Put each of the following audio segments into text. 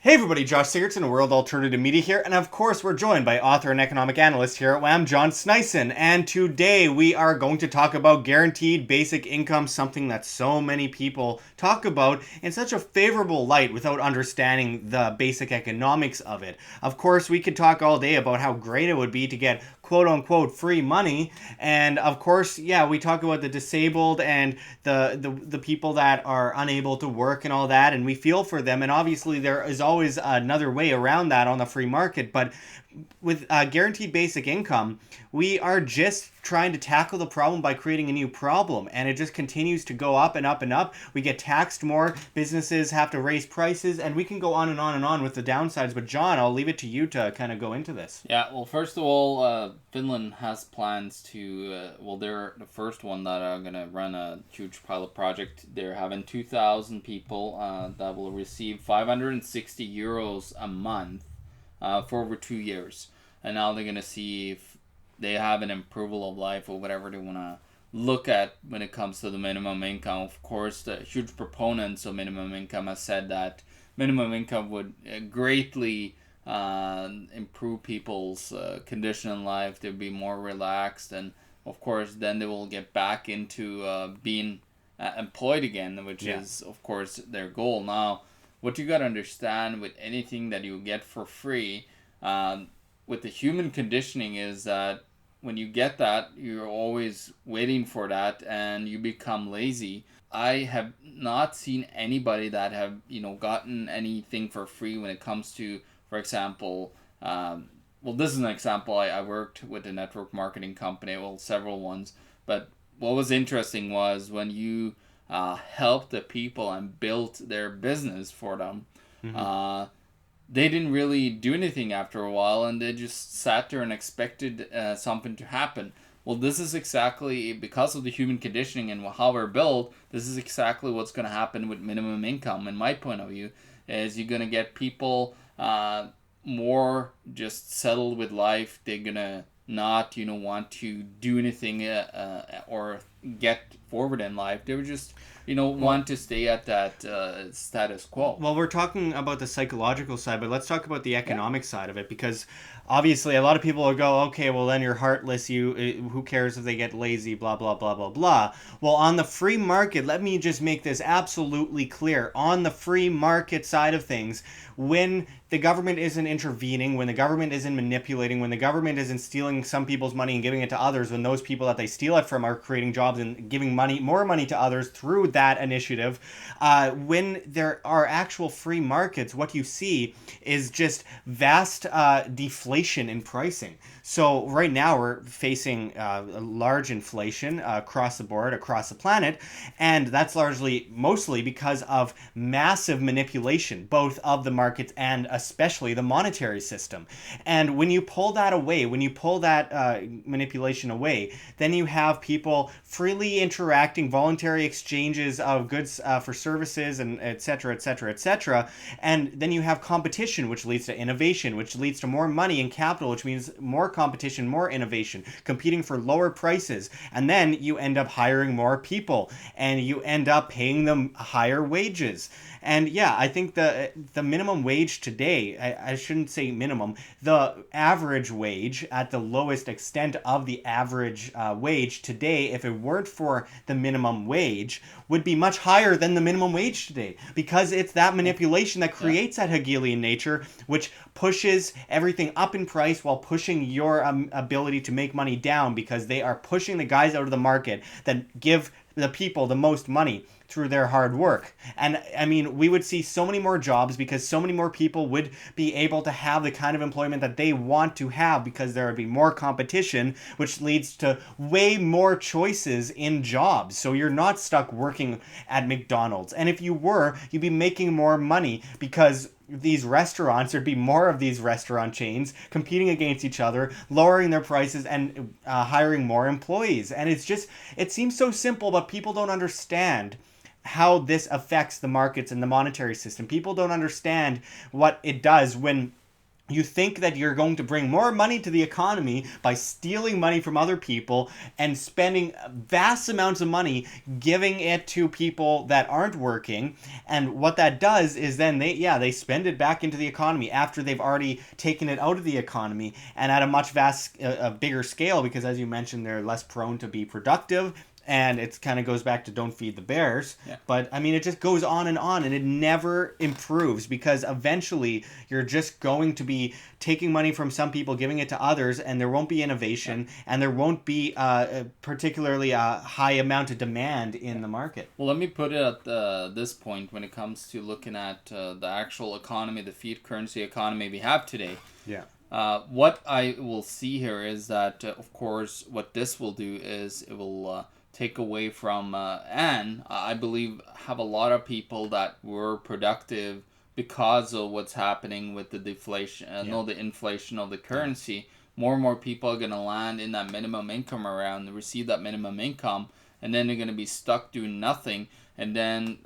Hey everybody, Josh Sigurdson, World Alternative Media here, and of course we're joined by author and economic analyst here at WAM, John Sneisen, and today we are going to talk about guaranteed basic income, something that so many people talk about in such a favorable light without understanding the basic economics of it. Of course, we could talk all day about how great it would be to get quote-unquote free money, and of course, yeah, we talk about the disabled and the people that are unable to work and all that, and we feel for them, and obviously there is always another way around that on the free market, but with guaranteed basic income, we are just trying to tackle the problem by creating a new problem, and it just continues to go up and up and up. We get taxed more, businesses have to raise prices, and we can go on and on and on with the downsides. But John, I'll leave it to you to kind of go into this. Yeah, well, first of all, Finland has plans to, they're the first one that are going to run a huge pilot project. They're having 2,000 people that will receive 560 euros a month for over 2 years. And now they're going to see if they have an approval of life or whatever they want to look at when it comes to the minimum income. Of course, the huge proponents of minimum income have said that minimum income would greatly improve people's condition in life. They'll be more relaxed, and of course then they will get back into being employed again, which is of course their goal. Now, what you got to understand with anything that you get for free, with the human conditioning, is that when you get that, you're always waiting for that and you become lazy. I have not seen anybody that have gotten anything for free when it comes to, for example, this is an example. I worked with a network marketing company, several ones, but what was interesting was when you helped the people and built their business for them, they didn't really do anything after a while, and they just sat there and expected something to happen. Well, this is exactly because of the human conditioning and how we're built. This is exactly what's going to happen with minimum income. In my point of view, is you're going to get people more just settled with life. They're going to not, want to do anything or get forward in life. They would just, want to stay at that status quo. Well, we're talking about the psychological side, but let's talk about the economic side of it, because obviously a lot of people will go, okay, well then you're heartless, who cares if they get lazy, blah blah blah blah blah. Well, on the free market, let me just make this absolutely clear. On the free market side of things, when the government isn't intervening, when the government isn't manipulating, when the government isn't stealing some people's money and giving it to others, when those people that they steal it from are creating jobs and giving more money to others through that initiative, when there are actual free markets, what you see is just vast deflation in pricing. So right now we're facing large inflation across the board, across the planet, and that's mostly because of massive manipulation, both of the markets and especially the monetary system. And when you pull that away, when you pull that manipulation away, then you have people freely interacting, voluntary exchanges of goods for services, and et cetera, et cetera, et cetera. And then you have competition, which leads to innovation, which leads to more money and capital, which means more competition, more innovation, competing for lower prices. And then you end up hiring more people, and you end up paying them higher wages. And yeah, I think the minimum wage today, I shouldn't say minimum, the average wage at the lowest extent of the average wage today, if it weren't for the minimum wage, would be much higher than the minimum wage today, because it's that manipulation that creates that Hegelian nature, which pushes everything up in price while pushing your ability to make money down, because they are pushing the guys out of the market that give the people the most money through their hard work. And I mean, we would see so many more jobs because so many more people would be able to have the kind of employment that they want to have, because there would be more competition, which leads to way more choices in jobs. So you're not stuck working at McDonald's. And if you were, you'd be making more money, because these restaurants, there'd be more of these restaurant chains competing against each other, lowering their prices and hiring more employees. And it seems so simple, but people don't understand how this affects the markets and the monetary system. People don't understand what it does when You think that you're going to bring more money to the economy by stealing money from other people and spending vast amounts of money giving it to people that aren't working. And what that does is then they spend it back into the economy after they've already taken it out of the economy, and at a much a bigger scale, because as you mentioned, they're less prone to be productive, and it kind of goes back to don't feed the bears. Yeah. But I mean, it just goes on, and it never improves, because eventually you're just going to be taking money from some people, giving it to others, and there won't be innovation, and there won't be particularly a high amount of demand in the market. Well, let me put it at this point when it comes to looking at the actual economy, the fiat currency economy we have today. Yeah. What I will see here is that, of course, what this will do is it will take away from, and I believe have a lot of people that were productive because of what's happening with the deflation, the inflation of the currency. More and more people are going to land in that minimum income around, receive that minimum income, and then they're going to be stuck doing nothing. And then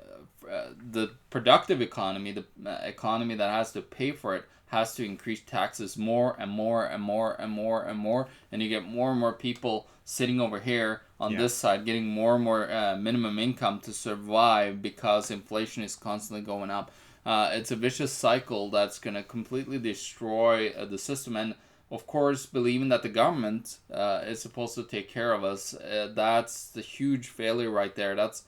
the productive economy, the economy that has to pay for it, has to increase taxes more and more and more and more and more, and you get more and more people sitting over here on this side getting more and more minimum income to survive because inflation is constantly going up. It's a vicious cycle that's going to completely destroy the system, and of course, believing that the government is supposed to take care of us, that's the huge failure right there. That's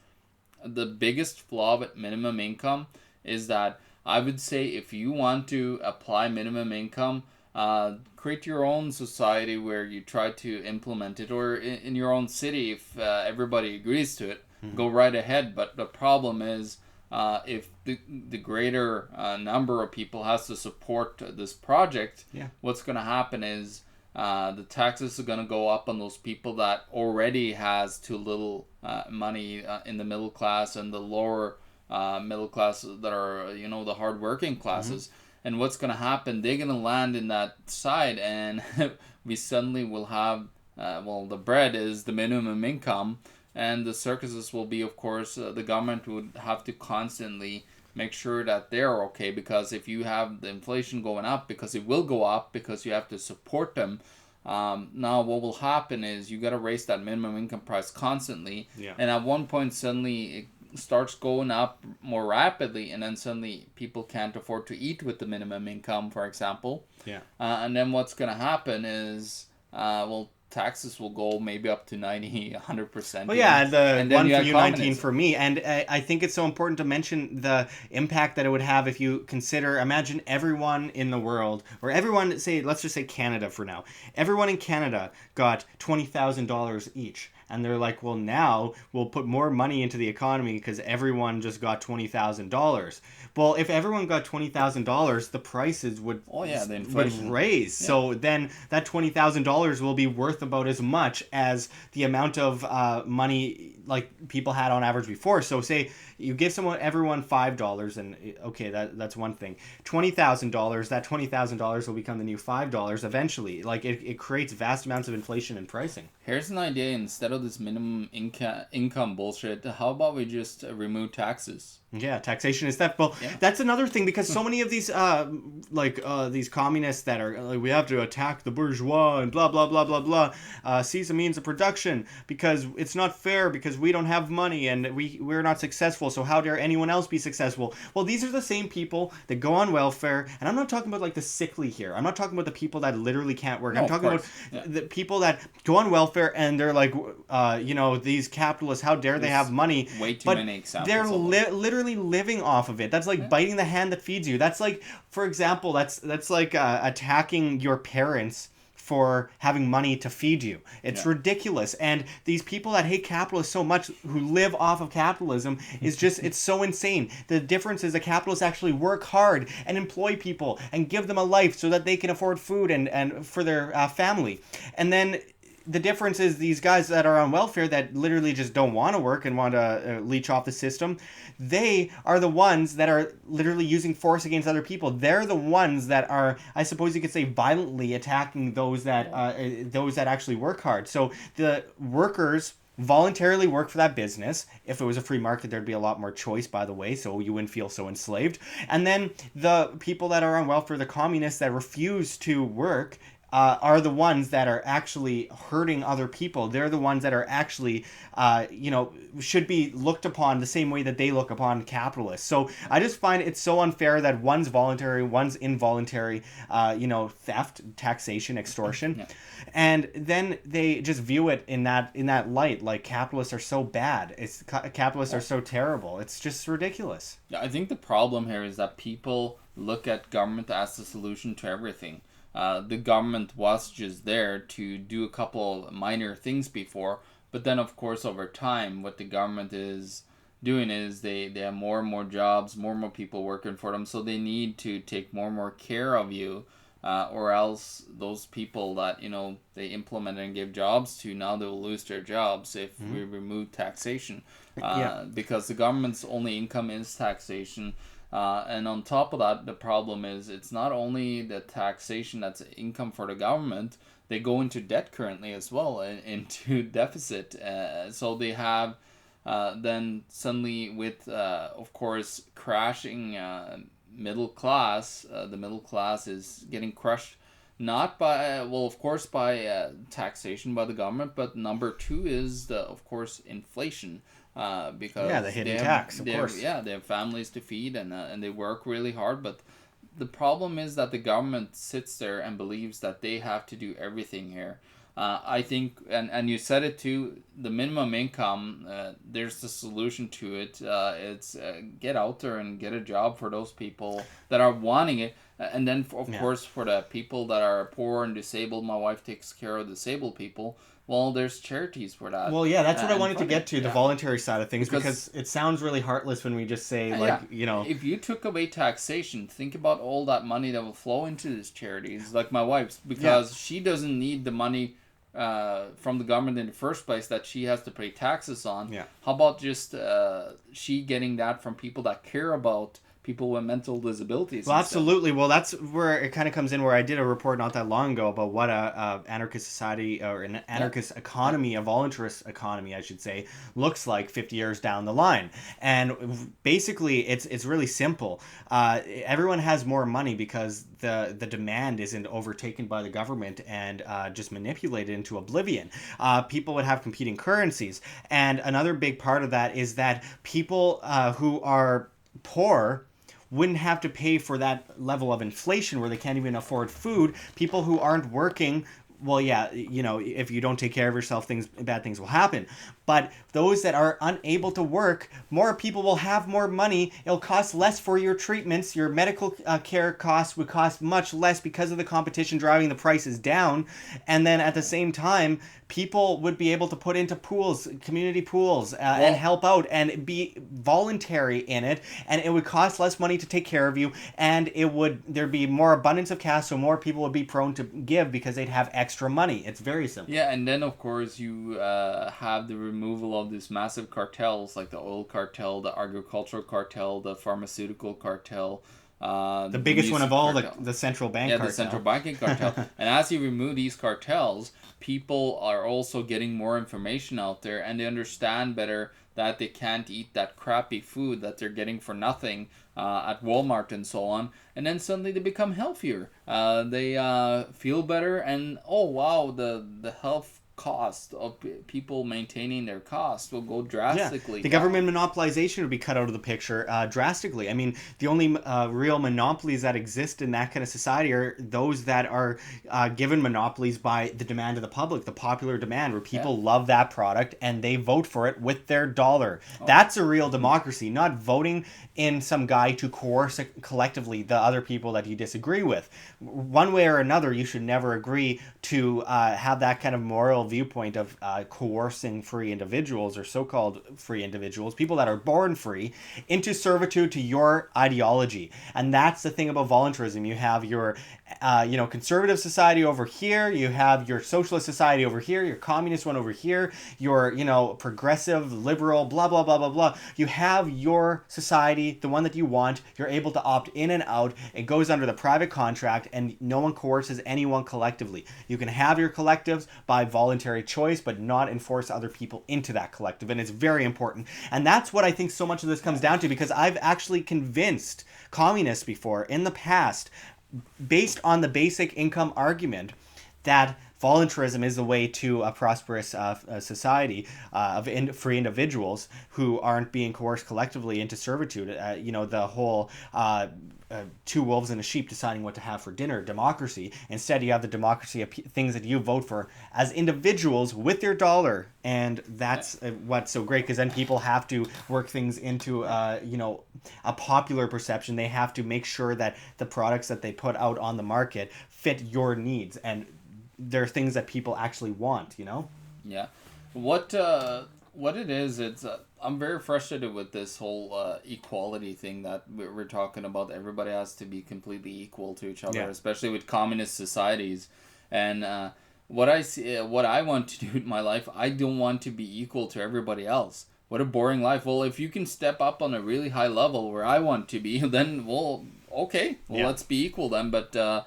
the biggest flaw with minimum income, is that I would say if you want to apply minimum income, create your own society where you try to implement it, or in your own city if everybody agrees to it, go right ahead. But the problem is if the greater number of people has to support this project, what's going to happen is the taxes are going to go up on those people that already has too little money in the middle class and the lower middle class that are, the hard working classes. And what's going to happen, they're going to land in that side, and we suddenly will have, the bread is the minimum income, and the circuses will be, of course, the government would have to constantly make sure that they're okay, because if you have the inflation going up, because it will go up, because you have to support them, now what will happen is you got to raise that minimum income price constantly, and at one point suddenly it starts going up more rapidly, and then suddenly people can't afford to eat with the minimum income, for example. And then what's going to happen is, taxes will go maybe up to 90, 100%. Well, yeah, the one for you, 19 communism. for me. And I think it's so important to mention the impact that it would have if you imagine everyone in the world, or everyone, let's just say Canada for now. Everyone in Canada got $20,000 each. And they're like, well, now we'll put more money into the economy because everyone just got $20,000. Well, if everyone got $20,000, the prices would the inflation would raise. So then that $20,000 will be worth about as much as the amount of money like people had on average before. So say you give everyone $5, and okay, that's one thing. $20,000, that $20,000 will become the new $5 eventually. Like it creates vast amounts of inflation and pricing. Here's an idea: instead of this minimum income bullshit, how about we just remove taxes? Yeah, taxation is theft. Well, that's another thing, because so many of these these communists that are like, we have to attack the bourgeois and blah blah blah blah blah, seize a means of production because it's not fair, because we don't have money and we're not successful, so how dare anyone else be successful? Well, these are the same people that go on welfare, and I'm not talking about like the sickly here. I'm not talking about the people that literally can't work. I'm talking about the people that go on welfare and they're like, these capitalists, how dare they have money? Way too many examples. They're literally living off of it. That's like biting the hand that feeds you. That's like, for example, that's like attacking your parents for having money to feed you. It's ridiculous. And these people that hate capitalists so much, who live off of capitalism, is just, it's so insane. The difference is that capitalists actually work hard and employ people and give them a life so that they can afford food and for their family. And then the difference is these guys that are on welfare that literally just don't want to work and want to leech off the system, they are the ones that are literally using force against other people. They're the ones that are, I suppose you could say, violently attacking those that actually work hard. So the workers voluntarily work for that business. If it was a free market, there'd be a lot more choice, by the way, so you wouldn't feel so enslaved. And then the people that are on welfare, the communists that refuse to work, are the ones that are actually hurting other people. They're the ones that are actually, should be looked upon the same way that they look upon capitalists. So I just find it so unfair that one's voluntary, one's involuntary, theft, taxation, extortion. Yeah. And then they just view it in that light, like capitalists are so bad. Capitalists are so terrible. It's just ridiculous. Yeah, I think the problem here is that people look at government as the solution to everything. The government was just there to do a couple minor things before, but then of course over time, what the government is doing is they have more and more jobs, more and more people working for them, so they need to take more and more care of you, or else those people that they implement and give jobs to, now they will lose their jobs if we remove taxation, because the government's only income is taxation. And on top of that, the problem is it's not only the taxation that's income for the government, they go into debt currently as well, into deficit. So they have then suddenly with, of course, crashing middle class, the middle class is getting crushed not by, well, of course, by taxation by the government, but number two is, of course, inflation. Because the hidden tax, of course. Yeah, they have families to feed, and they work really hard. But the problem is that the government sits there and believes that they have to do everything here. I think, and you said it too, the minimum income, there's the solution to it. It's get out there and get a job for those people that are wanting it. And then, of course, for the people that are poor and disabled, my wife takes care of disabled people. Well, there's charities for that. Well, yeah, that's what I wanted to get to, the voluntary side of things, because it sounds really heartless when we just say, If you took away taxation, think about all that money that will flow into these charities, like my wife's, because she doesn't need the money from the government in the first place that she has to pay taxes on. Yeah. How about just she getting that from people that care about people with mental disabilities? Well, absolutely. Well, that's where it kind of comes in, where I did a report not that long ago about what a anarchist society, or an anarchist economy, a voluntarist economy, I should say, looks like 50 years down the line. And basically, it's really simple. Everyone has more money because the demand isn't overtaken by the government and just manipulated into oblivion. People would have competing currencies. And another big part of that is that people who are poor wouldn't have to pay for that level of inflation where they can't even afford food. People who aren't working, well, yeah, if you don't take care of yourself, bad things will happen. But those that are unable to work, more people will have more money. It'll cost less for your treatments. Your medical care costs would cost much less because of the competition driving the prices down. And then at the same time, people would be able to put into pools, community pools, and help out and be voluntary in it. And it would cost less money to take care of you. And there'd be more abundance of cash, so more people would be prone to give because they'd have extra money. It's very simple. Yeah, and then of course you have the removal of these massive cartels like the oil cartel, the agricultural cartel, the pharmaceutical cartel. The biggest one of all, the central bank cartel. Yeah, the central banking cartel. And as you remove these cartels, people are also getting more information out there, and they understand better that they can't eat that crappy food that they're getting for nothing at Walmart and so on. And then suddenly they become healthier. They feel better, and oh wow, the health cost of people maintaining their costs will go drastically The government monopolization would be cut out of the picture drastically. I mean, the only real monopolies that exist in that kind of society are those that are given monopolies by the demand of the public, the popular demand, where people love that product and they vote for it with their dollar. That's a real democracy, not voting in some guy to coerce collectively the other people that you disagree with. One way or another, you should never agree to have that kind of moral viewpoint of coercing free individuals, or so-called free individuals, people that are born free, into servitude to your ideology. And that's the thing about voluntarism. You have your conservative society over here, you have your socialist society over here, your communist one over here, your, progressive, liberal, blah, blah, blah, blah, blah. You have your society, the one that you want. You're able to opt in and out. It goes under the private contract, and no one coerces anyone collectively. You can have your collectives by voluntary choice, but not enforce other people into that collective. And it's very important. And that's what I think so much of this comes down to, because I've actually convinced communists before in the past, based on the basic income argument, that voluntarism is the way to a prosperous society of free individuals who aren't being coerced collectively into servitude. The whole two wolves and a sheep deciding what to have for dinner democracy. Instead, you have the democracy of things that you vote for as individuals with your dollar. And that's what's so great, because then people have to work things into a popular perception. They have to make sure that the products that they put out on the market fit your needs, and they're things that people actually want. Yeah. What it is, it's I'm very frustrated with this whole equality thing that we're talking about. Everybody has to be completely equal to each other, especially with communist societies. And what I want to do in my life, I don't want to be equal to everybody else. What a boring life. Well, if you can step up on a really high level where I want to be, then okay, let's be equal then. But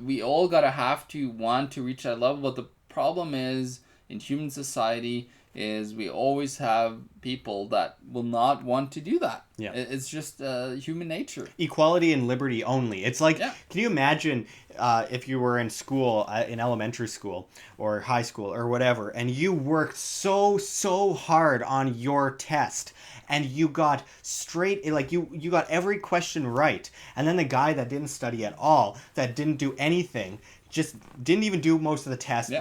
we all gotta have to want to reach that level. But the problem is, in human society, is we always have people that will not want to do that. Yeah. It's just human nature. Equality and liberty only. It's like, can you imagine if you were in school, in elementary school or high school or whatever, and you worked so hard on your test, and you got you got every question right, and then the guy that didn't study at all, that didn't do anything, just didn't even do most of the test,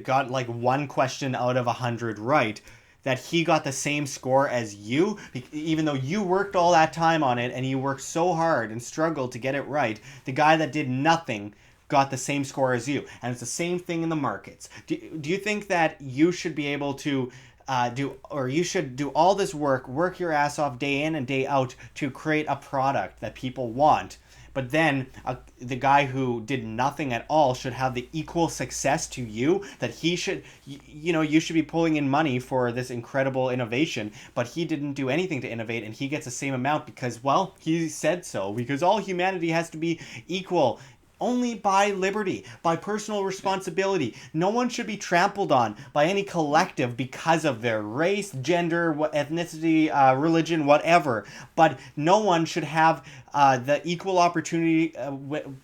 got like one question out of 100 right, that he got the same score as you, even though you worked all that time on it and you worked so hard and struggled to get it right. The guy that did nothing got the same score as you. And it's the same thing in the markets. Do you think that you should be able to you should do all this work your ass off day in and day out to create a product that people want, but then the guy who did nothing at all should have the equal success to you, that he should, you should be pulling in money for this incredible innovation, but he didn't do anything to innovate, and he gets the same amount because, well, he said so, because all humanity has to be equal only by liberty, by personal responsibility. No one should be trampled on by any collective because of their race, gender, ethnicity, religion, whatever. But no one should have the equal opportunity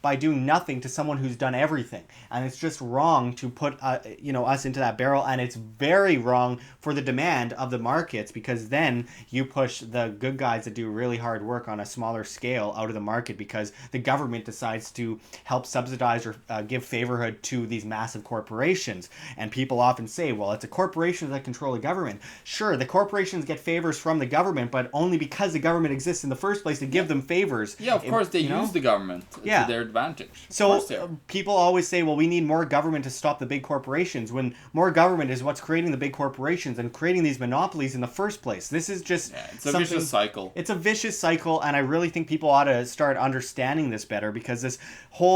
by doing nothing to someone who's done everything. And it's just wrong to put us into that barrel, and it's very wrong for the demand of the markets, because then you push the good guys that do really hard work on a smaller scale out of the market, because the government decides to help subsidize or give favorhood to these massive corporations. And people often say, well, it's a corporation that control the government. Sure, the corporations get favors from the government, but only because the government exists in the first place to give them favors. Yeah, of course they use the government to their advantage. So people always say, well, we need more government to stop the big corporations, when more government is what's creating the big corporations and creating these monopolies in the first place. This is just it's a vicious cycle. It's a vicious cycle, and I really think people ought to start understanding this better, because this whole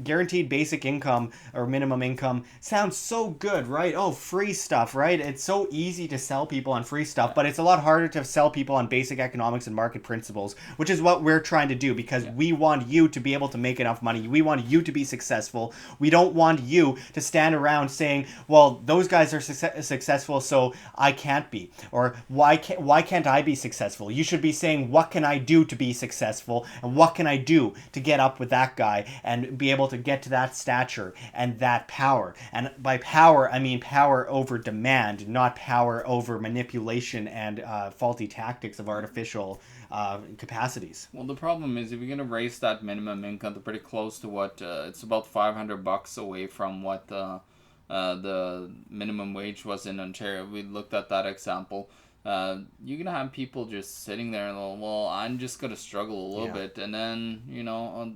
guaranteed basic income or minimum income sounds so good, right? Oh, free stuff, right? It's so easy to sell people on free stuff, but it's a lot harder to sell people on basic economics and market principles, which is what we're trying to do, because we want you to be able to make enough money. We want you to be successful. We don't want you to stand around saying, well, those guys are successful, so I can't be. Or why can't I be successful? You should be saying, what can I do to be successful? And what can I do to get up with that guy and be able to get to that stature and that power? And by power, I mean power over demand, not power over manipulation and faulty tactics of artificial capacities. Well, the problem is, if you're going to raise that minimum income to pretty close to what it's about $500 away from what the minimum wage was in Ontario. We looked at that example. you're gonna have people just sitting there and well, I'm just gonna struggle a little bit, and then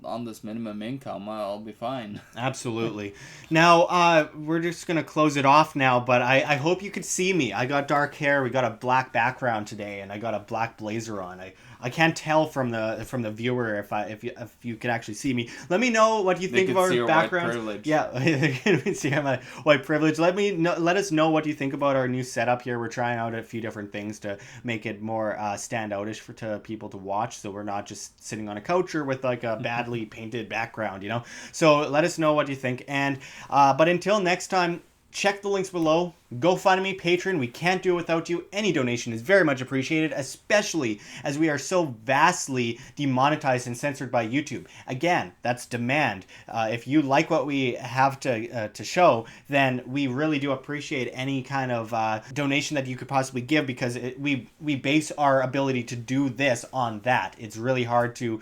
on this minimum income, I'll be fine. Absolutely. Now, we're just going to close it off now, but I hope you could see me. I got dark hair. We got a black background today, and I got a black blazer on. I can't tell from the viewer if you can actually see me. Let me know what you They think of could see our your background. white privilege. Yeah, they can see my white privilege. Let us know what you think about our new setup here. We're trying out a few different things to make it more standoutish to people to watch, so we're not just sitting on a couch or with like a badly painted background, you know. So let us know what you think. And but until next time, check the links below. GoFundMe, Patreon. We can't do it without you. Any donation is very much appreciated, especially as we are so vastly demonetized and censored by YouTube. Again, that's demand. If you like what we have to show, then we really do appreciate any kind of donation that you could possibly give, because we base our ability to do this on that. It's really hard to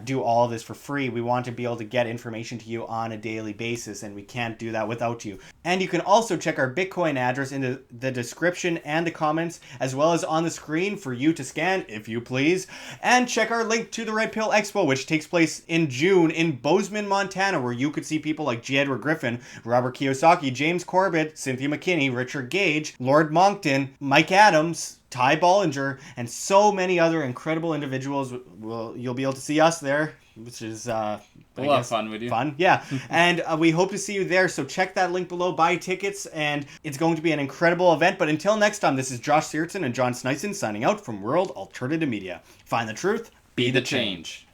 do all of this for free. We want to be able to get information to you on a daily basis, and we can't do that without you. And you can also check our Bitcoin address in the description and the comments, as well as on the screen for you to scan, if you please. And check our link to the Red Pill Expo, which takes place in June in Bozeman, Montana, where you could see people like G. Edward Griffin, Robert Kiyosaki, James Corbett, Cynthia McKinney, Richard Gage, Lord Moncton, Mike Adams, Ty Bollinger, and so many other incredible individuals. You'll be able to see us there, which is We'll have fun with you. Fun, yeah. And we hope to see you there. So check that link below, buy tickets, and it's going to be an incredible event. But until next time, this is Josh Sigurdson and John Sneisen signing out from World Alternative Media. Find the truth, Be the change.